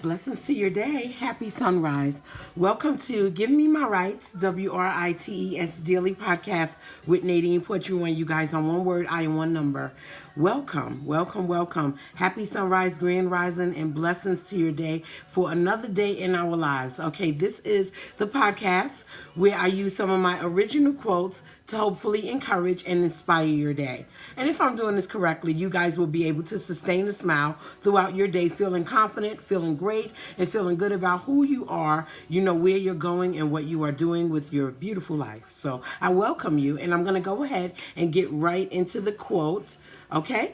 Blessings to your day. Happy sunrise. Welcome to Give Me My Rights, WRITES Daily Podcast with Nadine Poetry One. You guys on one word, I am one number. Welcome, welcome, welcome. Happy sunrise, grand rising, and blessings to your day for another day in our lives. Okay, this is the podcast where I use some of my original quotes to hopefully encourage and inspire your day. And if I'm doing this correctly, you guys will be able to sustain a smile throughout your day, feeling confident, feeling great, and feeling good about who you are, you know, where you're going and what you are doing with your beautiful life. So I welcome you, and I'm going to go ahead and get right into the quotes. Okay,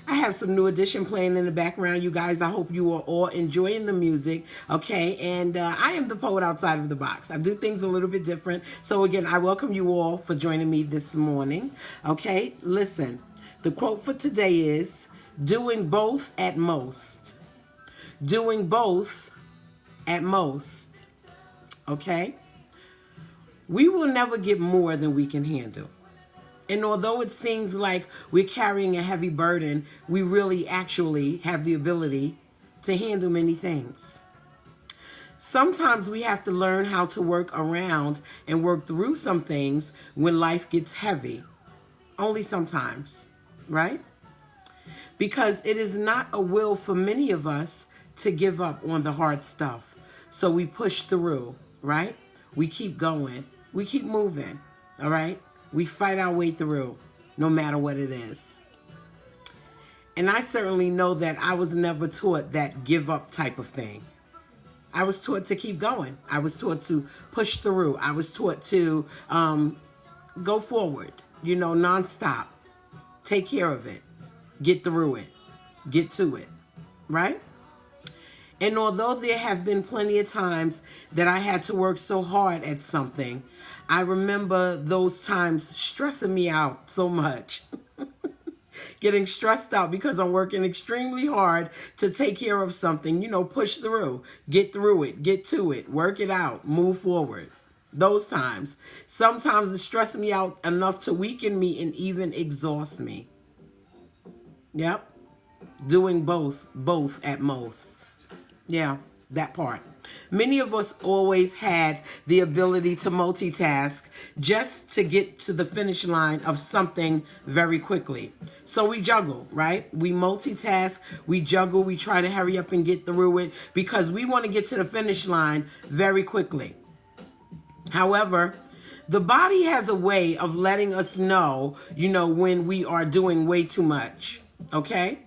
I have some New Edition playing in the background, you guys. I hope you are all enjoying the music, okay? And I am the poet outside of the box. I do things a little bit different. So again, I welcome you all for joining me this morning, okay? Listen, the quote for today is, doing both at most. Doing both at most, okay? We will never get more than we can handle. And although it seems like we're carrying a heavy burden, we really actually have the ability to handle many things. Sometimes we have to learn how to work around and work through some things when life gets heavy. Only sometimes, right? Because it is not a will for many of us to give up on the hard stuff. So we push through, right? We keep going. We keep moving, all right? We fight our way through, no matter what it is. And I certainly know that I was never taught that give up type of thing. I was taught to keep going. I was taught to push through. I was taught to go forward, you know, nonstop. Take care of it. Get through it. Get to it, right? And although there have been plenty of times that I had to work so hard at something, I remember those times stressing me out so much. Getting stressed out because I'm working extremely hard to take care of something, you know, push through, get through it, get to it, work it out, move forward. Those times. Sometimes it stressed me out enough to weaken me and even exhaust me. Yep. Doing both at most. Yeah, that part. Many of us always had the ability to multitask just to get to the finish line of something very quickly. So we juggle, right? We multitask, we juggle, we try to hurry up and get through it because we want to get to the finish line very quickly. However, the body has a way of letting us know, you know, when we are doing way too much, okay?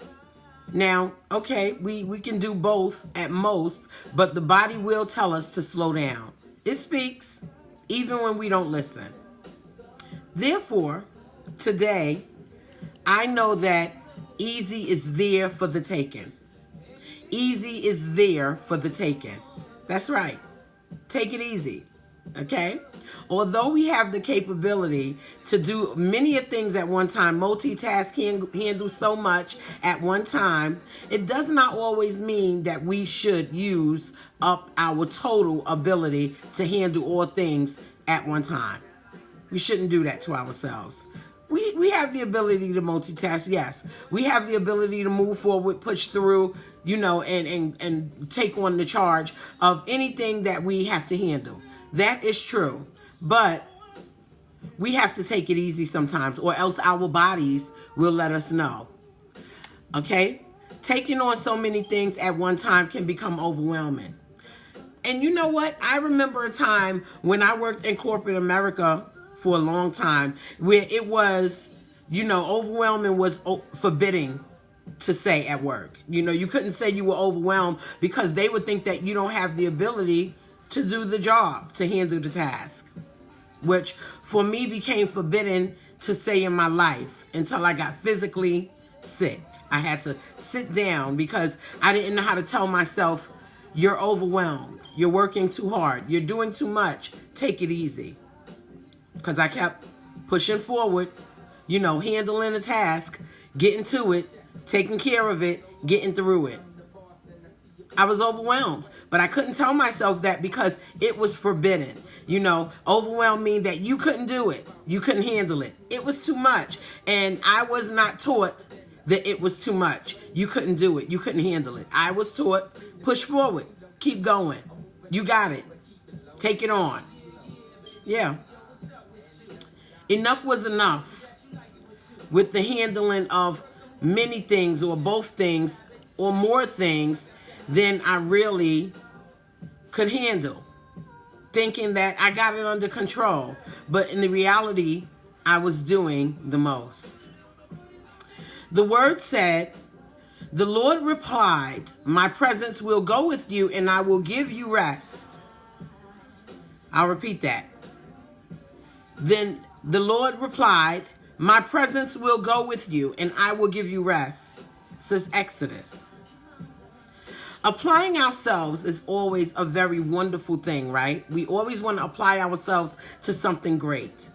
Now, okay, we can do both at most, but the body will tell us to slow down. It speaks, even when we don't listen. Therefore, today, I know that easy is there for the taking. Easy is there for the taking. That's right. Take it easy, okay? Although we have the capability to do many things at one time, multitask, handle so much at one time, it does not always mean that we should use up our total ability to handle all things at one time. We shouldn't do that to ourselves. We have the ability to multitask, yes. We have the ability to move forward, push through, you know, and take on the charge of anything that we have to handle. That is true. But we have to take it easy sometimes, or else our bodies will let us know. Okay? Taking on so many things at one time can become overwhelming. And you know what? I remember a time when I worked in corporate America for a long time where it was, you know, overwhelming was forbidding to say at work. You know, you couldn't say you were overwhelmed because they would think that you don't have the ability to do the job, to handle the task, which for me became forbidden to say in my life until I got physically sick. I had to sit down because I didn't know how to tell myself, you're overwhelmed, you're working too hard, you're doing too much, take it easy. Because I kept pushing forward, you know, handling a task, getting to it, taking care of it, getting through it. I was overwhelmed, but I couldn't tell myself that because it was forbidden. You know, overwhelmed mean that you couldn't do it. You couldn't handle it. It was too much. And I was not taught that it was too much. You couldn't do it. You couldn't handle it. I was taught, push forward. Keep going. You got it. Take it on. Yeah. Enough was enough with the handling of many things or both things or more things than I really could handle. Thinking that I got it under control. But in the reality, I was doing the most. The word said, the Lord replied, my presence will go with you and I will give you rest. I'll repeat that. Then the Lord replied, my presence will go with you and I will give you rest. Says Exodus. Applying ourselves is always a very wonderful thing, right? We always want to apply ourselves to something great.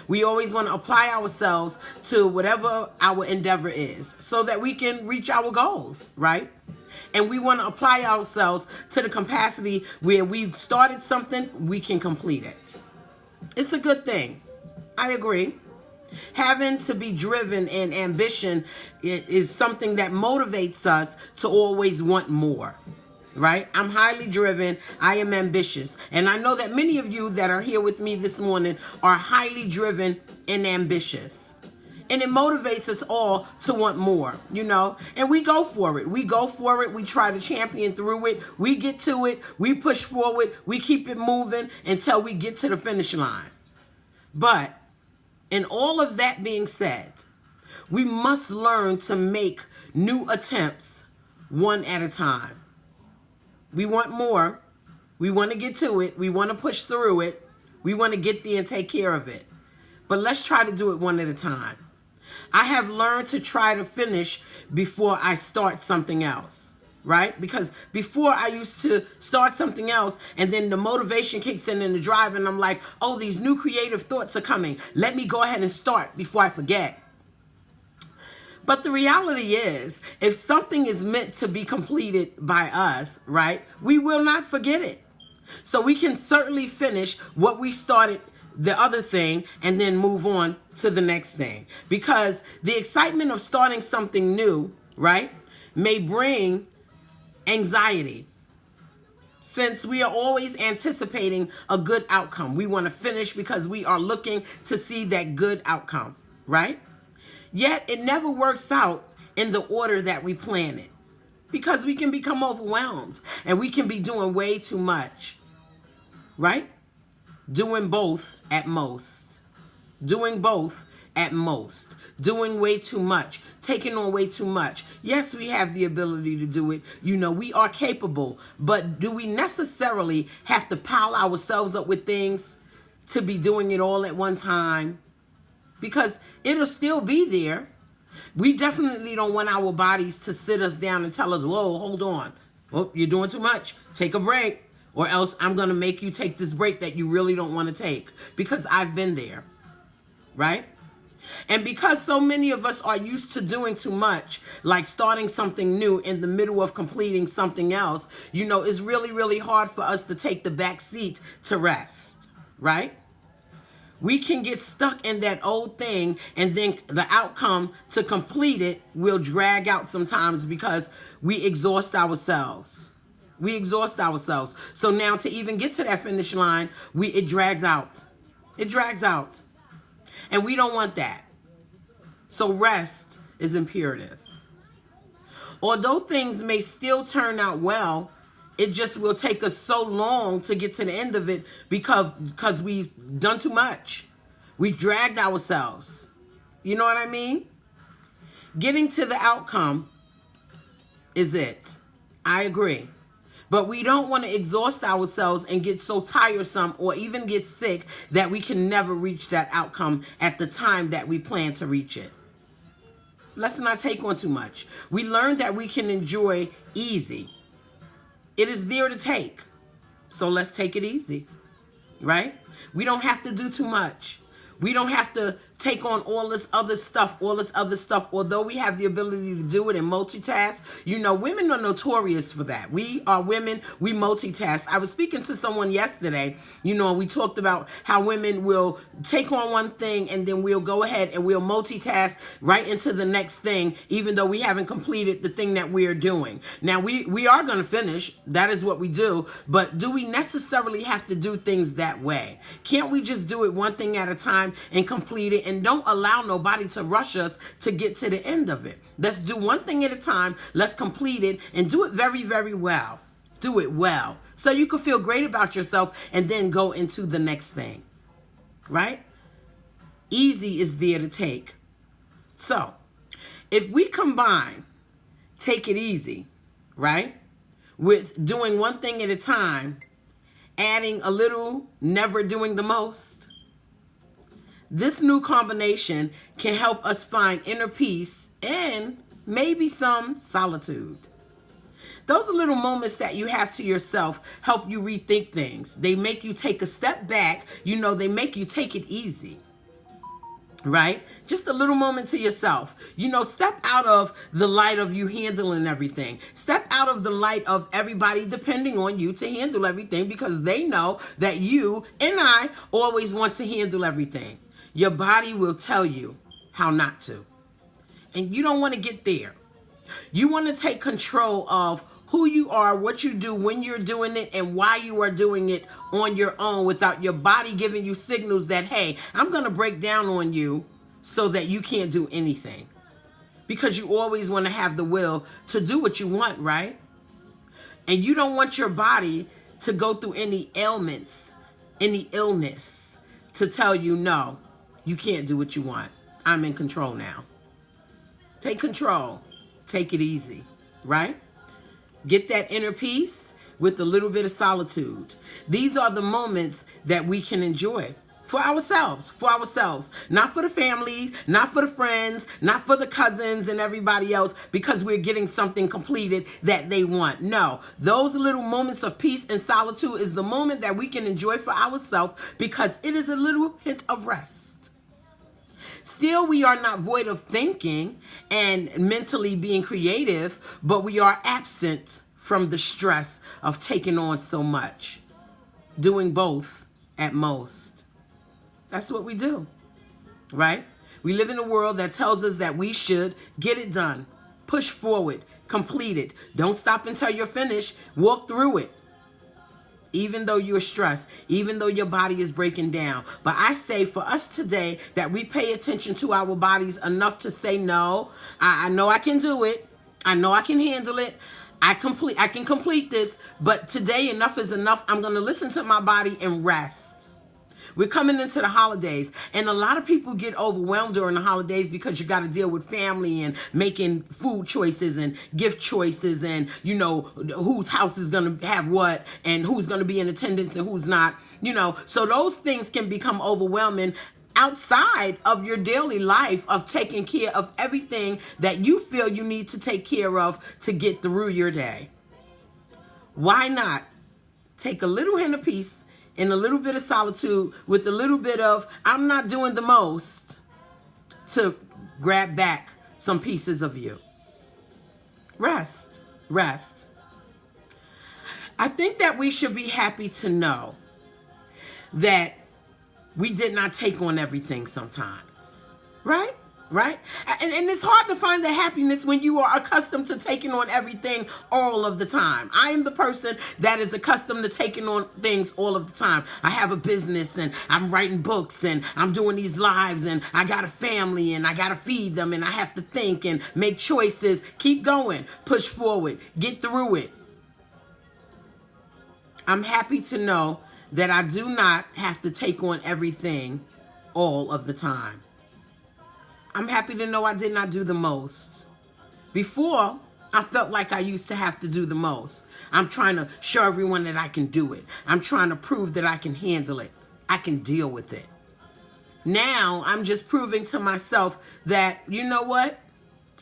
We always want to apply ourselves to whatever our endeavor is so that we can reach our goals, right? And we want to apply ourselves to the capacity where we've started something, we can complete it. It's a good thing. I agree. Having to be driven and ambition is something that motivates us to always want more, right? I'm highly driven. I am ambitious. And I know that many of you that are here with me this morning are highly driven and ambitious. And it motivates us all to want more, you know, and we go for it. We go for it. We try to champion through it. We get to it. We push forward. We keep it moving until we get to the finish line. But in all of that being said, we must learn to make new attempts one at a time. We want more. We want to get to it. We want to push through it. We want to get there and take care of it. But let's try to do it one at a time. I have learned to try to finish before I start something else, right? Because before I used to start something else and then the motivation kicks in the drive and I'm like, oh, these new creative thoughts are coming. Let me go ahead and start before I forget. But the reality is, if something is meant to be completed by us, right, we will not forget it. So we can certainly finish what we started, the other thing, and then move on to the next thing. Because the excitement of starting something new, right, may bring anxiety. Since we are always anticipating a good outcome. We want to finish because we are looking to see that good outcome, right? Yet it never works out in the order that we plan it. Because we can become overwhelmed and we can be doing way too much, right? Doing both at most. Doing both at most. Doing way too much. Taking on way too much. Yes, we have the ability to do it. You know, we are capable. But do we necessarily have to pile ourselves up with things to be doing it all at one time? Because it'll still be there. We definitely don't want our bodies to sit us down and tell us, whoa, hold on. Oh, you're doing too much. Take a break. Or else I'm going to make you take this break that you really don't want to take. Because I've been there. Right? And because so many of us are used to doing too much, like starting something new in the middle of completing something else, you know, it's really, really hard for us to take the back seat to rest. Right? We can get stuck in that old thing and then the outcome to complete it will drag out sometimes because we exhaust ourselves. We exhaust ourselves. So now to even get to that finish line, it drags out. It drags out. And we don't want that. So rest is imperative. Although things may still turn out well, it just will take us so long to get to the end of it because we've done too much. We've dragged ourselves. You know what I mean? Getting to the outcome is it. I agree. But we don't want to exhaust ourselves and get so tiresome or even get sick that we can never reach that outcome at the time that we plan to reach it. Let's not take on too much. We learned that we can enjoy easy. It is there to take. So let's take it easy, right? We don't have to do too much. We don't have to take on all this other stuff, although we have the ability to do it and multitask. You know, women are notorious for that. We are women, we multitask. I was speaking to someone yesterday, you know, we talked about how women will take on one thing and then we'll go ahead and we'll multitask right into the next thing, even though we haven't completed the thing that we're doing. Now, we are going to finish. That is what we do. But do we necessarily have to do things that way? Can't we just do it one thing at a time and complete it, and don't allow nobody to rush us to get to the end of it? Let's do one thing at a time. Let's complete it and do it very, very well. Do it well so you can feel great about yourself and then go into the next thing, right? Easy is there to take. So if we combine take it easy, right, with doing one thing at a time, adding a little, never doing the most, this new combination can help us find inner peace and maybe some solitude. Those little moments that you have to yourself help you rethink things. They make you take a step back. You know, they make you take it easy, right? Just a little moment to yourself. You know, step out of the light of you handling everything. Step out of the light of everybody depending on you to handle everything, because they know that you and I always want to handle everything. Your body will tell you how not to. And you don't want to get there. You want to take control of who you are, what you do, when you're doing it, and why you are doing it on your own without your body giving you signals that, hey, I'm going to break down on you so that you can't do anything. Because you always want to have the will to do what you want, right? And you don't want your body to go through any ailments, any illness to tell you, no, you can't do what you want. I'm in control now. Take control. Take it easy, right? Get that inner peace with a little bit of solitude. These are the moments that we can enjoy for ourselves, not for the families, not for the friends, not for the cousins and everybody else, because we're getting something completed that they want. No, those little moments of peace and solitude is the moment that we can enjoy for ourselves, because it is a little hint of rest. Still, we are not void of thinking and mentally being creative, but we are absent from the stress of taking on so much, doing both at most. That's what we do, right? We live in a world that tells us that we should get it done, push forward, complete it. Don't stop until you're finished. Walk through it. Even though you're stressed, even though your body is breaking down. But I say for us today that we pay attention to our bodies enough to say, no, I know I can do it. I know I can handle it. I can complete this. But today, enough is enough. I'm going to listen to my body and rest. We're coming into the holidays, and a lot of people get overwhelmed during the holidays because you got to deal with family and making food choices and gift choices, and you know whose house is going to have what and who's going to be in attendance and who's not, you know. So those things can become overwhelming outside of your daily life of taking care of everything that you feel you need to take care of to get through your day. Why not take a little hint of peace and a little bit of solitude with a little bit of I'm not doing the most to grab back some pieces of you? Rest. I think that we should be happy to know that we did not take on everything sometimes, right? And it's hard to find the happiness when you are accustomed to taking on everything all of the time. I am the person that is accustomed to taking on things all of the time. I have a business and I'm writing books and I'm doing these lives and I got a family and I got to feed them and I have to think and make choices. Keep going, push forward, get through it. I'm happy to know that I do not have to take on everything all of the time. I'm happy to know I did not do the most. Before, I felt like I used to have to do the most. I'm trying to show everyone that I can do it. I'm trying to prove that I can handle it. I can deal with it. Now, I'm just proving to myself that, you know what?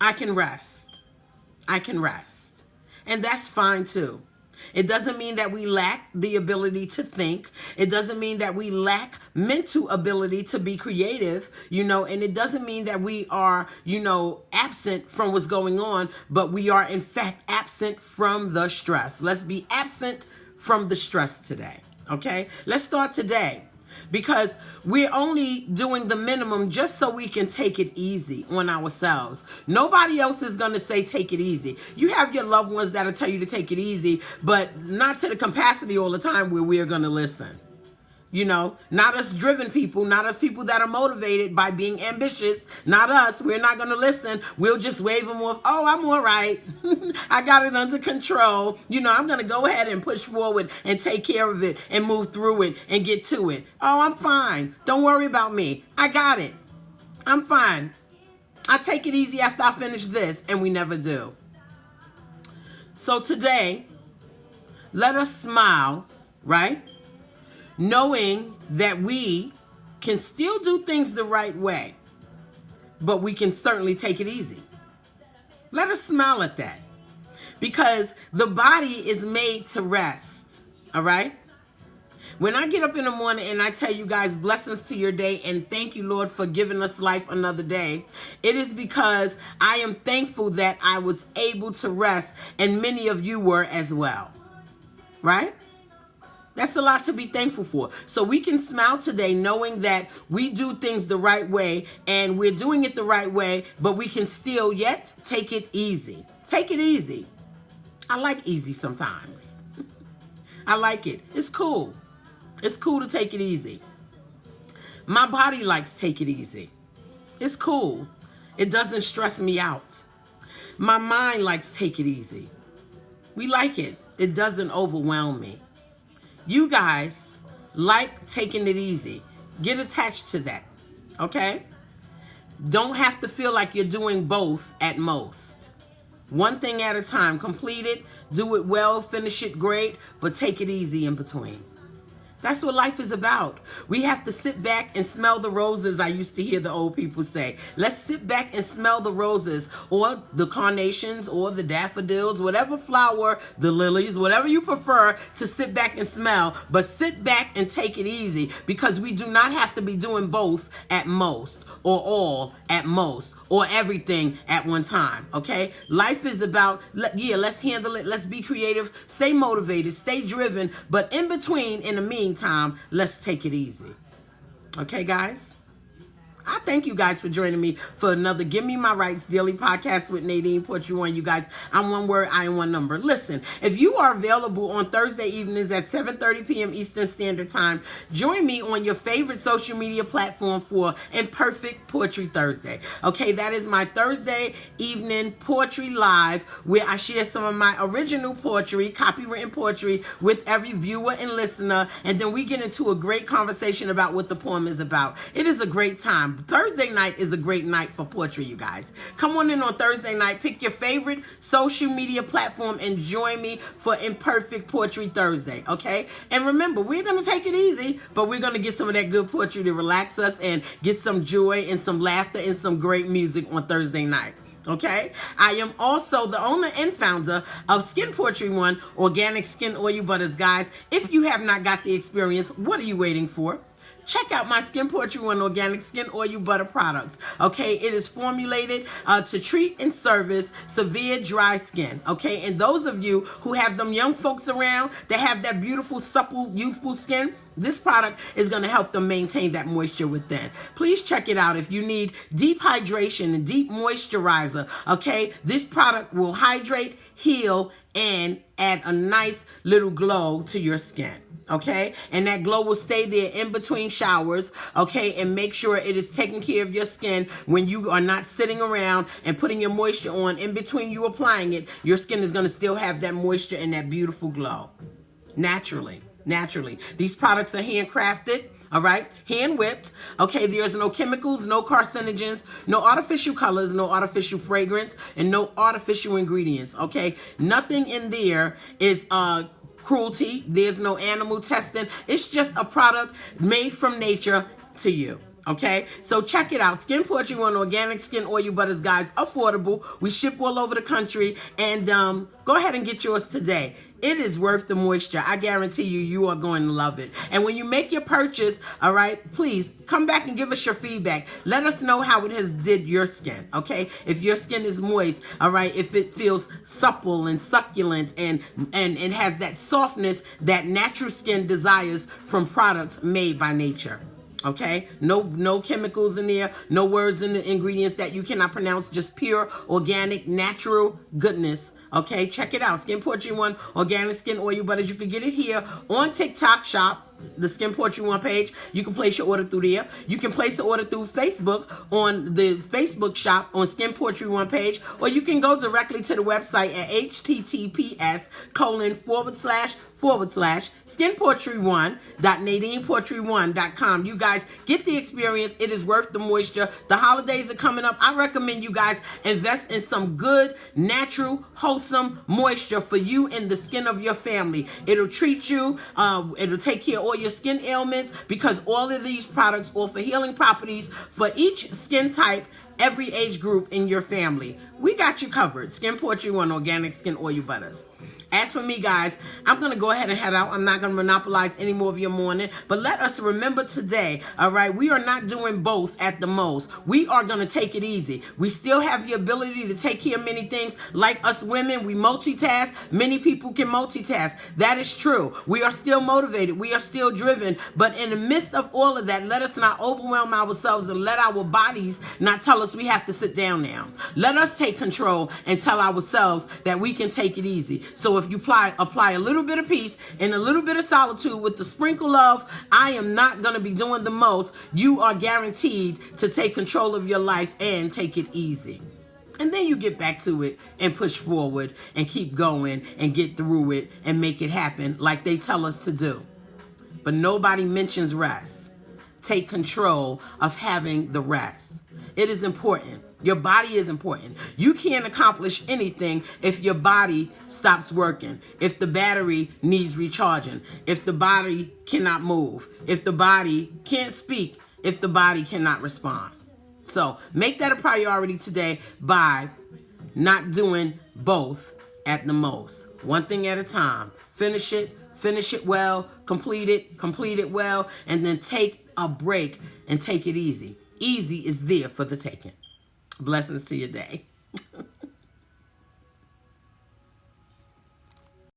I can rest. And that's fine too. It doesn't mean that we lack the ability to think. It doesn't mean that we lack mental ability to be creative, and it doesn't mean that we are, absent from what's going on, but we are in fact absent from the stress. Let's be absent from the stress today. Okay? Let's start today. Because we're only doing the minimum just so we can take it easy on ourselves. Nobody else is going to say take it easy. You have your loved ones that'll tell you to take it easy, but not to the capacity all the time where we're going to listen. Not us driven people, not us people that are motivated by being ambitious, not us. We're not going to listen. We'll just wave them off. Oh, I'm all right. I got it under control. I'm going to go ahead and push forward and take care of it and move through it and get to it. Oh, I'm fine. Don't worry about me. I got it. I'm fine. I take it easy after I finish this, and we never do. So today, let us smile, right? Knowing that we can still do things the right way, but we can certainly take it easy. Let us smile at that, because the body is made to rest, all right? When I get up in the morning and I tell you guys blessings to your day and thank you, Lord, for giving us life another day, it is because I am thankful that I was able to rest, and many of you were as well, right? That's a lot to be thankful for. So we can smile today knowing that we do things the right way and we're doing it the right way, but we can still yet take it easy. Take it easy. I like easy sometimes. I like it. It's cool. It's cool to take it easy. My body likes take it easy. It's cool. It doesn't stress me out. My mind likes take it easy. We like it. It doesn't overwhelm me. You guys like taking it easy. Get attached to that, okay? Don't have to feel like you're doing both at most. One thing at a time. Complete it, do it well, finish it great, but take it easy in between. That's what life is about. We have to sit back and smell the roses, I used to hear the old people say. Let's sit back and smell the roses, or the carnations, or the daffodils, whatever flower, the lilies, whatever you prefer to sit back and smell. But sit back and take it easy, because we do not have to be doing both at most, or all at most, or everything at one time, okay? Life is about, let's handle it, let's be creative, stay motivated, stay driven, but in between, in the meantime, let's take it easy. Okay, guys? I thank you guys for joining me for another Give Me My Rights Daily Podcast with Nadine Portuan. You guys, I'm one word, I am one number. Listen, if you are available on Thursday evenings at 7:30 p.m. Eastern Standard Time, join me on your favorite social media platform for Imperfect Poetry Thursday. Okay, that is my Thursday evening poetry live, where I share some of my original poetry, copywritten poetry, with every viewer and listener, and then we get into a great conversation about what the poem is about. It is a great time. Thursday night is a great night for poetry, you guys. Come on in on Thursday night, pick your favorite social media platform, and join me for Imperfect Poetry Thursday, okay? And remember, we're going to take it easy, but we're going to get some of that good poetry to relax us and get some joy and some laughter and some great music on Thursday night. Okay, I am also the owner and founder of Skin Poetry One, organic skin oil butters, guys. If you have not got the experience, what are you waiting for? Check out my Skin Poetry One organic skin oil butter products. Okay, it is formulated to treat and service severe dry skin. Okay, and those of you who have them young folks around that have that beautiful, supple, youthful skin, this product is going to help them maintain that moisture within. Please check it out if you need deep hydration and deep moisturizer. Okay, this product will hydrate, heal, and add a nice little glow to your skin. Okay, and that glow will stay there in between showers. Okay, and make sure it is taking care of your skin when you are not sitting around and putting your moisture on. In between you applying it, your skin is going to still have that moisture and that beautiful glow naturally. These products are handcrafted, all right, hand whipped. Okay, there's no chemicals, no carcinogens, no artificial colors, no artificial fragrance, and no artificial ingredients. Okay, nothing in there is cruelty. There's no animal testing. It's just a product made from nature to you. Okay, so check it out. Skin Poetry One organic skin oil butters, guys, affordable. We ship all over the country, and go ahead and get yours today. It is worth the moisture. I guarantee you, you are going to love it. And when you make your purchase, all right, please come back and give us your feedback. Let us know how it has did your skin, okay? If your skin is moist, all right, if it feels supple and succulent and it has that softness that natural skin desires from products made by nature. Okay, no chemicals in there, no words in the ingredients that you cannot pronounce, just pure, organic, natural goodness. Okay, check it out. Skin Poetry One organic skin oil butters. You can get it here on TikTok Shop, the Skin Poetry One page. You can place your order through there. You can place an order through Facebook on the Facebook shop on Skin Poetry One page, or you can go directly to the website at https://skinpoetry1.nadinepoetry1.com. You guys get the experience. It is worth the moisture. The holidays are coming up. I recommend you guys invest in some good, natural, wholesome moisture for you and the skin of your family. It'll treat you. It'll take care of all your skin ailments, because all of these products offer healing properties for each skin type, every age group in your family. We got you covered. Skin Poetry One organic skin oil butters. As for me, guys, I'm going to go ahead and head out. I'm not going to monopolize any more of your morning. But let us remember today, all right, we are not doing both at the most. We are going to take it easy. We still have the ability to take care of many things. Like us women, we multitask. Many people can multitask. That is true. We are still motivated. We are still driven. But in the midst of all of that, let us not overwhelm ourselves and let our bodies not tell us we have to sit down now. Let us take control and tell ourselves that we can take it easy. So if you apply a little bit of peace and a little bit of solitude with the sprinkle of, I am not going to be doing the most, you are guaranteed to take control of your life and take it easy. And then you get back to it and push forward and keep going and get through it and make it happen like they tell us to do. But nobody mentions rest. Take control of having the rest. It is important. Your body is important. You can't accomplish anything if your body stops working, if the battery needs recharging, if the body cannot move, if the body can't speak, if the body cannot respond. So make that a priority today by not doing both at the most. One thing at a time. Finish it well, complete it well, and then take a break and take it easy. Easy is there for the taking. Blessings to your day.